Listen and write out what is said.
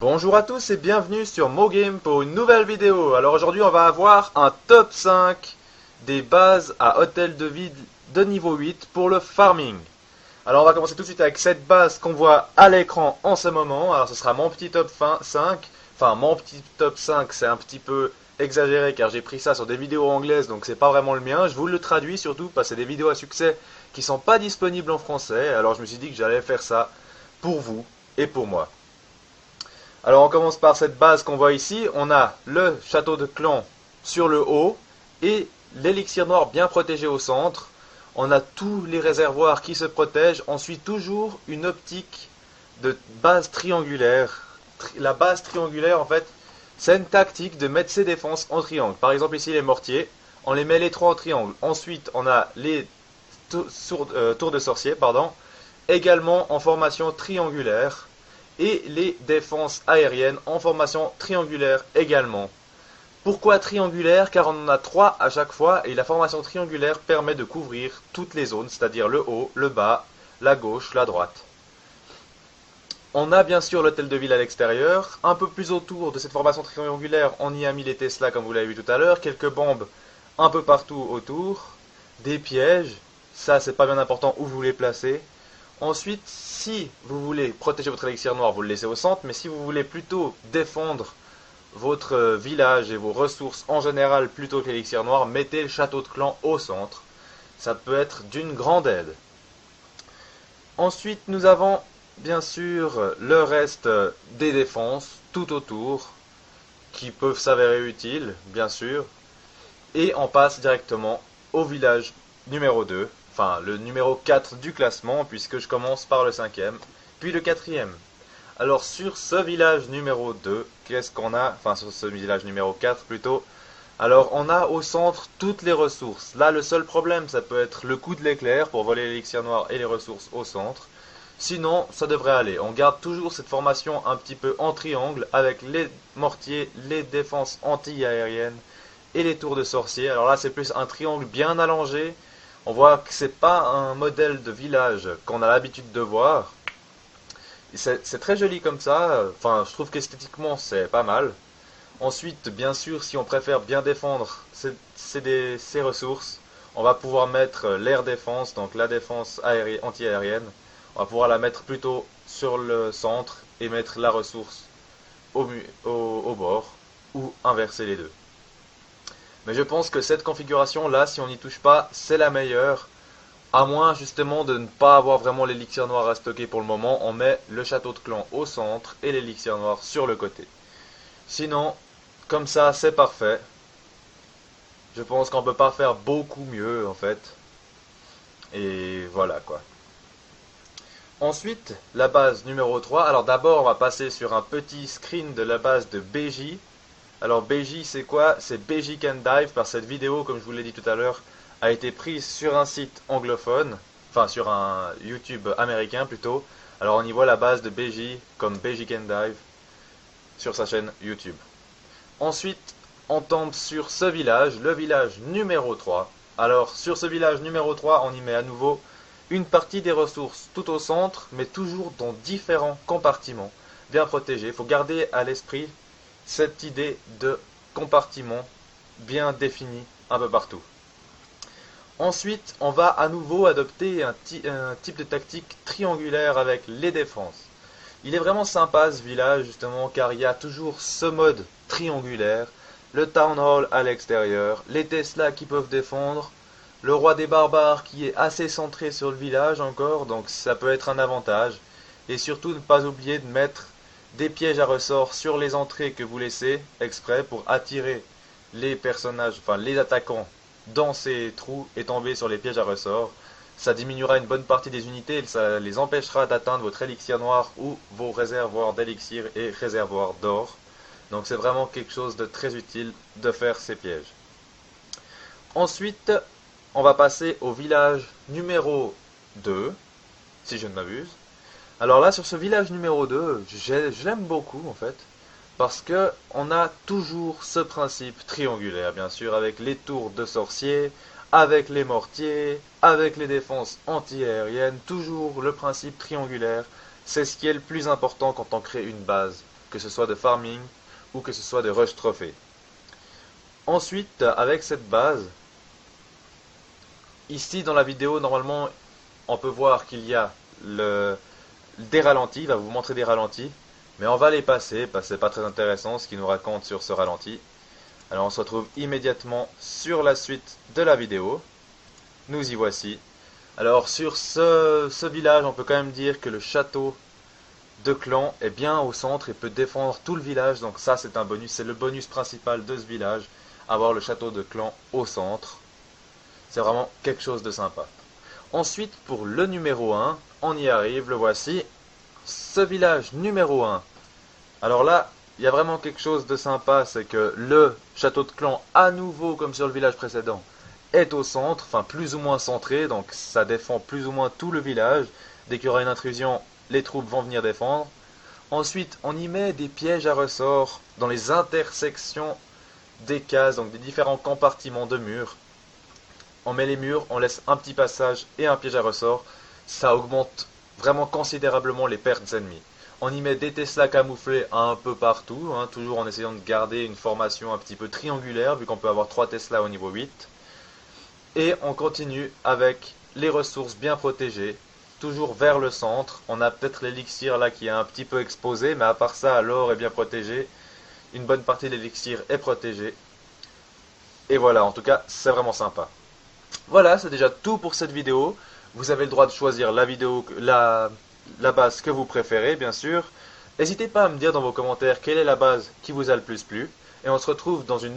Bonjour à tous et bienvenue sur MoGame pour une nouvelle vidéo. Alors aujourd'hui on va avoir un top 5 des bases à hôtel de ville de niveau 8 pour le farming. Alors on va commencer tout de suite avec cette base qu'on voit à l'écran en ce moment. Alors ce sera mon petit top 5. Enfin mon petit top 5 c'est un petit peu exagéré car j'ai pris ça sur des vidéos anglaises donc c'est pas vraiment le mien. Je vous le traduis surtout parce que c'est des vidéos à succès qui sont pas disponibles en français. Alors je me suis dit que j'allais faire ça pour vous et pour moi. Alors on commence par cette base qu'on voit ici. On a le château de clan sur le haut et l'élixir noir bien protégé au centre. On a tous les réservoirs qui se protègent. Ensuite toujours une optique de base triangulaire. La base triangulaire en fait c'est une tactique de mettre ses défenses en triangle. Par exemple ici les mortiers, on les met les trois en triangle. Ensuite on a les tours de sorcier, également en formation triangulaire et les défenses aériennes en formation triangulaire également. Pourquoi triangulaire? Car on en a 3 à chaque fois et la formation triangulaire permet de couvrir toutes les zones, c'est-à-dire le haut, le bas, la gauche, la droite. On a bien sûr l'hôtel de ville à l'extérieur. Un peu plus autour de cette formation triangulaire, on y a mis les Tesla comme vous l'avez vu tout à l'heure, quelques bombes un peu partout autour, des pièges, ça c'est pas bien important où vous les placez. Ensuite, si vous voulez protéger votre élixir noir, vous le laissez au centre, mais si vous voulez plutôt défendre votre village et vos ressources en général plutôt que l'élixir noir, mettez le château de clan au centre. Ça peut être d'une grande aide. Ensuite, nous avons bien sûr le reste des défenses tout autour, qui peuvent s'avérer utiles, bien sûr. Et on passe directement au village numéro 2. Enfin, le numéro 4 du classement, puisque je commence par le 5e, puis le 4e. Alors, sur ce village numéro 2, qu'est-ce qu'on a? Enfin, sur ce village numéro 4 plutôt. Alors, on a au centre toutes les ressources. Là, le seul problème, ça peut être le coup de l'éclair pour voler l'élixir noir et les ressources au centre. Sinon, ça devrait aller. On garde toujours cette formation un petit peu en triangle avec les mortiers, les défenses anti-aériennes et les tours de sorcier. Alors là, c'est plus un triangle bien allongé. On voit que c'est pas un modèle de village qu'on a l'habitude de voir. C'est très joli comme ça. Enfin, je trouve qu'esthétiquement, c'est pas mal. Ensuite, bien sûr, si on préfère bien défendre ces ressources, on va pouvoir mettre l'air défense, donc la défense anti-aérienne. On va pouvoir la mettre plutôt sur le centre et mettre la ressource au bord, ou inverser les deux. Mais je pense que cette configuration-là, si on n'y touche pas, c'est la meilleure. À moins justement de ne pas avoir vraiment l'élixir noir à stocker pour le moment, on met le château de clan au centre et l'élixir noir sur le côté. Sinon, comme ça, c'est parfait. Je pense qu'on peut pas faire beaucoup mieux en fait. Et voilà quoi. Ensuite, la base numéro 3. Alors d'abord, on va passer sur un petit screen de la base de BJ. Alors BJ c'est quoi? C'est BJ Can Dive, par cette vidéo, comme je vous l'ai dit tout à l'heure, a été prise sur un site anglophone, enfin sur un YouTube américain plutôt. Alors on y voit la base de BJ comme BJ Can Dive sur sa chaîne YouTube. Ensuite, on tombe sur ce village, le village numéro 3. Alors sur ce village numéro 3, on y met à nouveau une partie des ressources tout au centre, mais toujours dans différents compartiments, bien protégés. Il faut garder à l'esprit cette idée de compartiment bien défini un peu partout. Ensuite, on va à nouveau adopter un type de tactique triangulaire avec les défenses. Il est vraiment sympa ce village justement car il y a toujours ce mode triangulaire, le Town Hall à l'extérieur, les Tesla qui peuvent défendre, le roi des barbares qui est assez centré sur le village encore, donc ça peut être un avantage. Et surtout ne pas oublier de mettre des pièges à ressort sur les entrées que vous laissez exprès pour attirer les personnages, enfin les attaquants dans ces trous et tomber sur les pièges à ressort. Ça diminuera une bonne partie des unités et ça les empêchera d'atteindre votre élixir noir ou vos réservoirs d'élixir et réservoirs d'or. Donc c'est vraiment quelque chose de très utile de faire ces pièges. Ensuite, on va passer au village numéro 2, si je ne m'abuse. Alors là, sur ce village numéro 2, je l'aime beaucoup en fait, parce que on a toujours ce principe triangulaire, bien sûr, avec les tours de sorciers, avec les mortiers, avec les défenses anti-aériennes, toujours le principe triangulaire. C'est ce qui est le plus important quand on crée une base que ce soit de farming ou que ce soit de rush trophée. Ensuite, avec cette base, ici dans la vidéo, normalement, on peut voir qu'il y a des ralentis, il va vous montrer des ralentis, mais on va les passer parce que c'est pas très intéressant ce qu'il nous raconte sur ce ralenti. Alors on se retrouve immédiatement sur la suite de la vidéo. Nous y voici. Alors sur ce village, on peut quand même dire que le château de clan est bien au centre et peut défendre tout le village. Donc ça c'est un bonus, c'est le bonus principal de ce village, avoir le château de clan au centre. C'est vraiment quelque chose de sympa. Ensuite pour le numéro 1, on y arrive, le voici. Ce village numéro 1. Alors là, il y a vraiment quelque chose de sympa, c'est que le château de clan, à nouveau comme sur le village précédent, est au centre, enfin plus ou moins centré, donc ça défend plus ou moins tout le village. Dès qu'il y aura une intrusion, les troupes vont venir défendre. Ensuite, on y met des pièges à ressort dans les intersections des cases, donc des différents compartiments de murs. On met les murs, on laisse un petit passage et un piège à ressort. Ça augmente vraiment considérablement les pertes ennemies. On y met des Tesla camouflés un peu partout, hein, toujours en essayant de garder une formation un petit peu triangulaire, vu qu'on peut avoir 3 Tesla au niveau 8. Et on continue avec les ressources bien protégées, toujours vers le centre. On a peut-être l'élixir là qui est un petit peu exposé, mais à part ça, l'or est bien protégé. Une bonne partie de l'élixir est protégée. Et voilà, en tout cas, c'est vraiment sympa. Voilà, c'est déjà tout pour cette vidéo. Vous avez le droit de choisir la base que vous préférez, bien sûr. N'hésitez pas à me dire dans vos commentaires quelle est la base qui vous a le plus plu. Et on se retrouve dans une